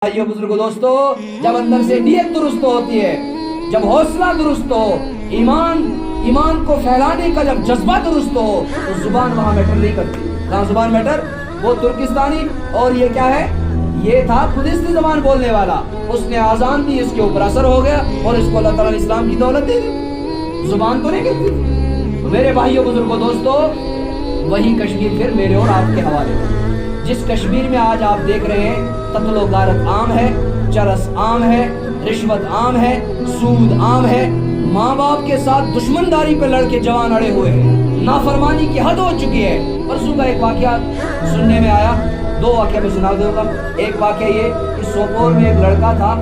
भाइयों बुजुर्गों दोस्तों, जब अंदर से नीयत दुरुस्त होती है, जब हौसला दुरुस्त हो, ईमान को फैलाने का जब जज्बा दुरुस्त हो, तो जुबान वहां मैटर नहीं करती। कहाँ जुबान मैटर? वो तुर्किस्तानी, और ये क्या है? ये था खुदिस्ती जबान बोलने वाला, उसने आजान दी, इसके ऊपर असर हो गया और इसको अल्लाह ताला ने इस्लाम की दौलत दे दी। जुबान तो नहीं करती। तो मेरे भाइयों बुजुर्गों दोस्तों, वही कश्मीर फिर मेरे और आपके हवाले हो। जिस कश्मीर में आज आप देख रहे हैं कत्ल गारत आम है, चरस आम है, रिश्वत आम है, सूद आम है, माँ बाप के साथ दुश्मनदारी पे लड़के जवान अड़े हुए हैं, नाफरमानी की हद हो चुकी है। परसों का एक वाकया सुनने में आया, दो वाकया में सुना दूंगा। एक वाकया ये कि सोपोर में एक लड़का था,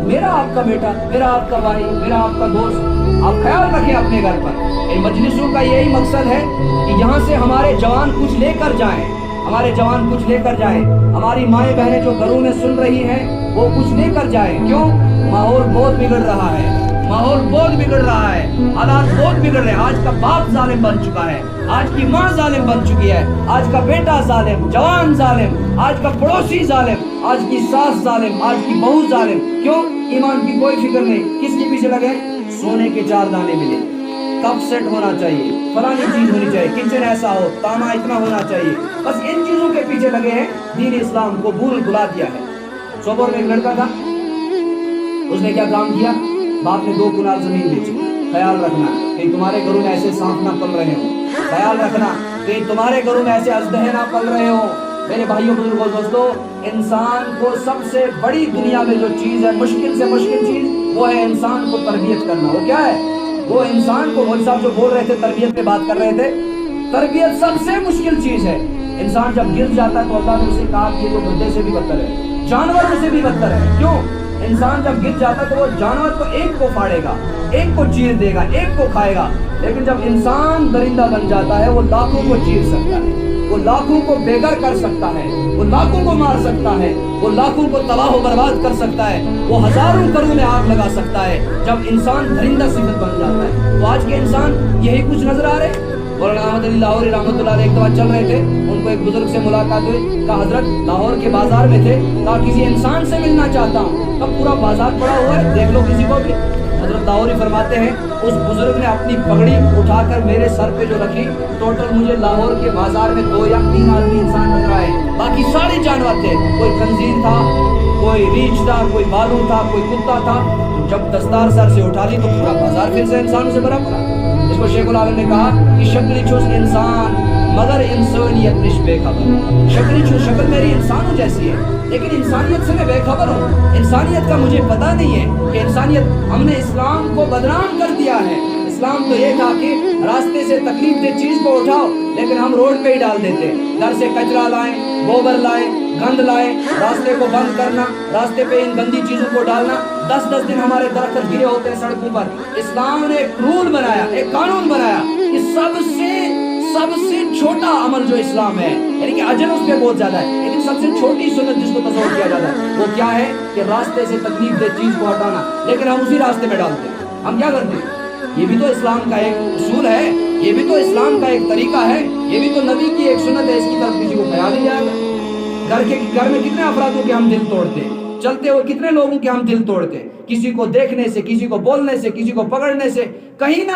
मेरा आपका बेटा, मेरा आपका भाई, मेरा आपका दोस्त, आप ख्याल रखें अपने घर पर। इन मजलिसों का यही मकसद है कि यहाँ से हमारे जवान कुछ लेकर जाएं, हमारे जवान कुछ लेकर जाएं, हमारी माएँ बहनें जो घरों में सुन रही हैं वो कुछ लेकर जाएं। क्यों? माहौल बहुत बिगड़ रहा है, माहौल बहुत बिगड़ रहा है, हालात बहुत बिगड़ रहे हैं। आज का बाप जालिम बन चुका है, आज की माँ जालिम बन चुकी है, आज का बेटा जालिम, जवान जालिम, आज का पड़ोसी जालिम, आज की सास जालिम, आज की बहू जालिम। क्यों? ईमान की कोई फिक्र नहीं। किसके पीछे लगे? सोने के 4 दाने मिले, कप सेट होना चाहिए, फलानी चीज होनी चाहिए, किचन ऐसा हो, ताना इतना होना चाहिए, बस इन चीजों के पीछे लगे हैं। दीन इस्लाम को भुला दिया है। सोपोर में एक लड़का था, उसने क्या काम किया? बाप ने 2 कनाल जमीन बेची। ख्याल रखना कहीं तुम्हारे घरों में ऐसे सांप ना पल रहे हो, ख्याल रखना कहीं तुम्हारे घरों में ऐसे अजदहे ना पल रहे हो। मेरे भाइयों बुजुर्गों दोस्तों, इंसान को सबसे बड़ी दुनिया में जो चीज है, मुश्किल से मुश्किल चीज, वो है इंसान को तरबियत करना। वो क्या है? वो इंसान को, मौलवी साहब जो बोल रहे थे, तरबियत पे बात कर रहे थे, तरबियत सबसे मुश्किल चीज है। इंसान जब गिर जाता है तो अल्लाह ने उसे कहा कि ये तो गड्ढे से भी बदतर है, जानवरों से भी बदतर है। क्यों? इंसान जब गिर जाता है तो वो जानवर तो एक को फाड़ेगा, एक को चीर देगा, एक को खाएगा, लेकिन जब इंसान दरिंदा बन जाता है वो लाखों को चीर सकता है, वो लाखों को बेघर कर सकता है, वो लाखों को मार सकता है, वो लाखों को तबाह बर्बाद कर सकता है, वो हजारों घरों में आग लगा सकता है जब इंसान दरिंदा सिफत बन जाता है। तो आज के इंसान यही कुछ नजर आ रहे। मौलाना अहमद अली लाहौरी रहमतुल्लाह अलैह एक दफा चल रहे थे, उनको एक बुजुर्ग से मुलाकात हुई, कहा हजरत लाहौर के बाजार में थे, कहा किसी इंसान से मिलना चाहता हूँ। अब पूरा बाजार पड़ा हुआ है, देख लो किसी को भी। हजरत लाहौरी फरमाते हैं उस बुजुर्ग ने अपनी पगड़ी उठाकर मेरे सर पे जो रखी, टोटल मुझे लाहौर के बाजार में 2 या 3 आदमी इंसान नजर आए, बाकी सारे जानवर थे। कोई खंजीर था, कोई रीछ था, कोई भालू था, कोई कुत्ता था। जब दस्तार सर से उठा ली तो पूरा बाजार फिर से इंसानों से भरा पड़ा। इसको शेखुल आलम ने कहा कि शक्ल चूस इंसान मगर इंसानियत निश बेखबर। शक्ल मेरी इंसानों जैसी है, लेकिन इंसानियत से मैं बेखबर हूँ। इंसानियत का मुझे पता नहीं है कि इंसानियत, हमने इस्लाम को बदनाम कर दिया है। इस्लाम तो ये था कि रास्ते से तकलीफ दे चीज को उठाओ, लेकिन हम रोड पे ही डाल देते। घर से कचरा लाएं, गोबर लाएं, गंद लाएं, रास्ते को बंद करना, रास्ते पे इन गंदी चीजों को डालना। 10-10 दिन हमारे दरख्त गिरे होते हैं सड़कों पर। इस्लाम ने एक रूल बनाया, एक कानून बनाया कि सबसे छोटा अमल जो इस्लाम है, यानी कि अजर उस पर बहुत ज्यादा है, लेकिन सबसे छोटी सुन्नत जिसको तस्वर किया जाता है वो क्या है कि रास्ते से तकलीफ दे चीज को हटाना, लेकिन हम उसी रास्ते में डालते हैं। हम क्या करते हैं? ये भी तो इस्लाम का एक उसूल है, ये भी तो इस्लाम का एक तरीका है, ये भी तो नबी की एक सुन्नत है, इसकी तरफ किसी को ख्याल नहीं जाएगा। घर में कितने अफरादों के हम दिल तोड़ते हैं, चलते हुए कितने लोगों के हम दिल तोड़ते हैं, किसी को देखने से, किसी को बोलने से, किसी को पकड़ने से, कहीं ना